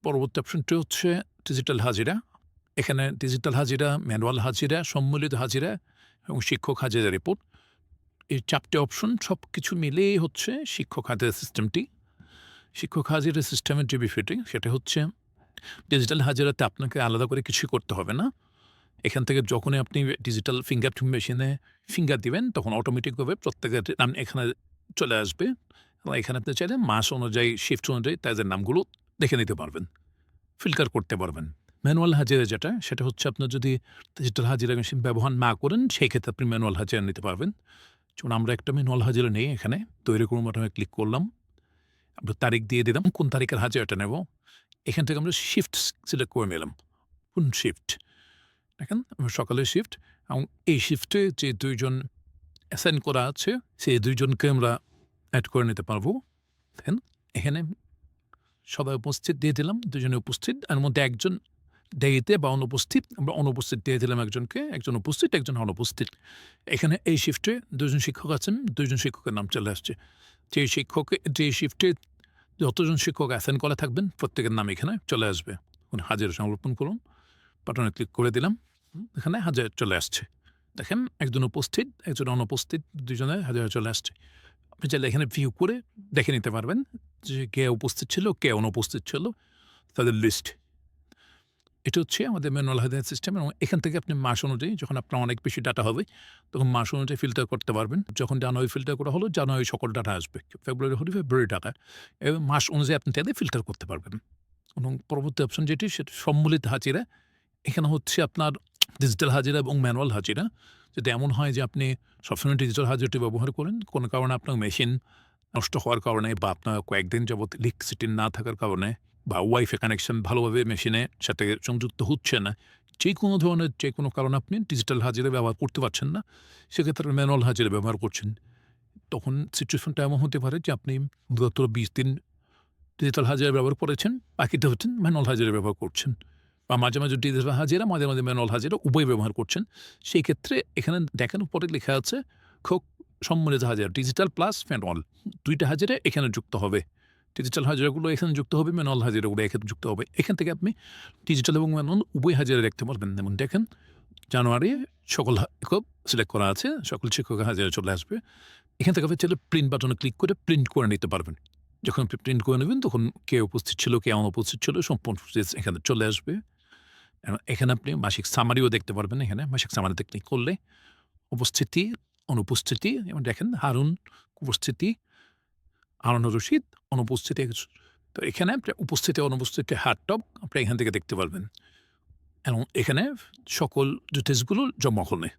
পরবর্তী অপশনটি হচ্ছে ডিজিটাল হাজিরা। এখানে ডিজিটাল হাজিরা, ম্যানুয়াল হাজিরা, সম্মিলিত হাজিরা এবং শিক্ষক হাজিরা রিপোর্ট। এই ৪ টে অপশন সবকিছু মিলিয়েই হচ্ছে শিক্ষক হাজিরা সিস্টেমটি। শিক্ষক হাজিরা সিস্টেমের যে বিষয়টি সেটা হচ্ছে ডিজিটাল হাজিরাতে আপনাকে আলাদা করে কিছুই করতে হবে না। এখান থেকে যখনই আপনি ডিজিটাল ফিঙ্গারপ্রিন্ট মেশিনে ফিঙ্গার দিবেন তখন অটোমেটিকভাবে প্রত্যেকের নাম এখানে চলে আসবে এবং এখানে আপনি চাইলে মাস অনুযায়ী, শিফট অনুযায়ী তাদের নামগুলো দেখে নিতে পারবেন, ফিল্টার করতে পারবেন। ম্যানুয়াল হাজিরা যেটা, সেটা হচ্ছে আপনার যদি ডিজিটাল হাজিরা মেশিন ব্যবহার না করেন, সেই ক্ষেত্রে আপনি ম্যানুয়াল হাজিরা নিতে পারবেন। যেমন আমরা একটা ম্যানুয়াল হাজিরা নেই এখানে, তৈরি করুন বাটনে ক্লিক করলাম। আমরা তারিখ দিয়ে দিলাম কোন তারিখের হাজিরাটা নেব। এখান থেকে আমরা শিফট সিলেক্ট করে নিলাম। কোন শিফট? দেখেন আমরা সকালের শিফট এবং এই শিফটে যে ২ জন অ্যাসাইন করা আছে, সেই ২ জনকে আমরা এড করে নিতে পারবো। দেখেন এখানে সবাই উপস্থিত দিয়ে দিলাম, ২ জনে উপস্থিত। এর মধ্যে একজন দেরিতে বা অনুপস্থিত, আমরা অনুপস্থিত দিয়ে দিলাম একজনকে, একজন উপস্থিত, একজন অনুপস্থিত। এখানে এই শিফটে ২ জন শিক্ষক আছেন, ২ জন শিক্ষকের নাম চলে আসছে। যে শিফটে যতজন শিক্ষক অ্যাসাইন করা থাকবেন প্রত্যেকের নাম এখানে চলে আসবে। হাজিরা সংরক্ষণ করুন, বাটনে ক্লিক করে দিলাম। এখানে হাজিরা চলে আসছে। দেখেন একজন উপস্থিত, একজন অনুপস্থিত, ২ জনের হাজিরা চলে আসছে। আপনি চাইলে এখানে ভিউ করে দেখে নিতে পারবেন যে কে উপস্থিত ছিল, কে অনুপস্থিত ছিল, তাদের লিস্ট। এটা হচ্ছে আমাদের ম্যানুয়াল হাজিরা সিস্টেম এবং এখান থেকে আপনি মাস অনুযায়ী, যখন আপনার অনেক বেশি ডাটা হবে তখন মাস অনুযায়ী ফিল্টার করতে পারবেন। যখন জানুয়ারি ফিল্টার করা হলো, জানুয়ারি সকল ডাটা আসবে। ফেব্রুয়ারি হলে ফেব্রুয়ারি ডাটা, এবং মাস অনুযায়ী আপনি চাইলে ফিল্টার করতে পারবেন। এবং পরবর্তী অপশন যেটি, সেটা সম্মিলিত হাজিরা। এখানে হচ্ছে আপনার ডিজিটাল হাজিরা এবং ম্যানুয়াল হাজিরা। যদি এমন হয় যে আপনি সবসময় ডিজিটাল হাজিরাটি ব্যবহার করেন, কোনো কারণে আপনার মেশিন নষ্ট হওয়ার কারণে বা আপনার কয়েকদিন যাবৎ ইলেকট্রিসিটি না থাকার কারণে বা ওয়াইফাই কানেকশন ভালোভাবে মেশিনের সাথে সংযুক্ত হচ্ছে না, যেকোনো ধরনের যেকোনো কারণে আপনি ডিজিটাল হাজিরা ব্যবহার করতে পারছেন না, সেক্ষেত্রে ম্যানুয়াল হাজিরা ব্যবহার করছেন। তখন সিচুয়েশনটা এমন হতে পারে যে আপনি গত ২০ দিন ডিজিটাল হাজিরা ব্যবহার করেছেন, বাকিটা হচ্ছেন ম্যানুয়াল হাজিরা ব্যবহার করছেন। বা মাঝে, মাঝে ডিজিটাল হাজিরা, মাঝে, মাঝে ম্যানুয়াল হাজিরা উভয় ব্যবহার করছেন। সেই ক্ষেত্রে এখানে দেখেন উপরে লেখা আছে খুব সম্মিলিত হাজিরা, ডিজিটাল প্লাস ম্যানুয়াল। ২ টা হাজিরা এখানে যুক্ত হবে। ডিজিটাল হাজিরাগুলো এখানে যুক্ত হবে, ম্যানুয়াল হাজিরাগুলো এখানে যুক্ত হবে। এখান থেকে আপনি ডিজিটাল এবং ম্যানুয়াল উভয় হাজিরা দেখতে পারবেন। যেমন দেখেন জানুয়ারি সকল শিক্ষক সিলেক্ট করা আছে, সকল শিক্ষকের হাজিরা চলে আসবে। এখান থেকে আপনি চাইলে প্রিন্ট বাটনে ক্লিক করে প্রিন্ট করে নিতে পারবেন। যখন আপনি প্রিন্ট করে নেবেন তখন কে উপস্থিত ছিল, কে অনুপস্থিত ছিল সম্পূর্ণ এখানে চলে আসবে। এখানে আপনি মাসিক সামারিও দেখতে পারবেন। এখানে মাসিক সামারিতে ক্লিক করলে উপস্থিতি, অনুপস্থিতি এবং দেখেন হারুন উপস্থিতি, হারুনুর রশিদ অনুপস্থিতি। তো এখানে আপনি উপস্থিতি, অনুপস্থিতি হারটব আপনি এখান থেকে দেখতে পারবেন এবং এখানে সকল ডিটেইলসগুলো জমা হলে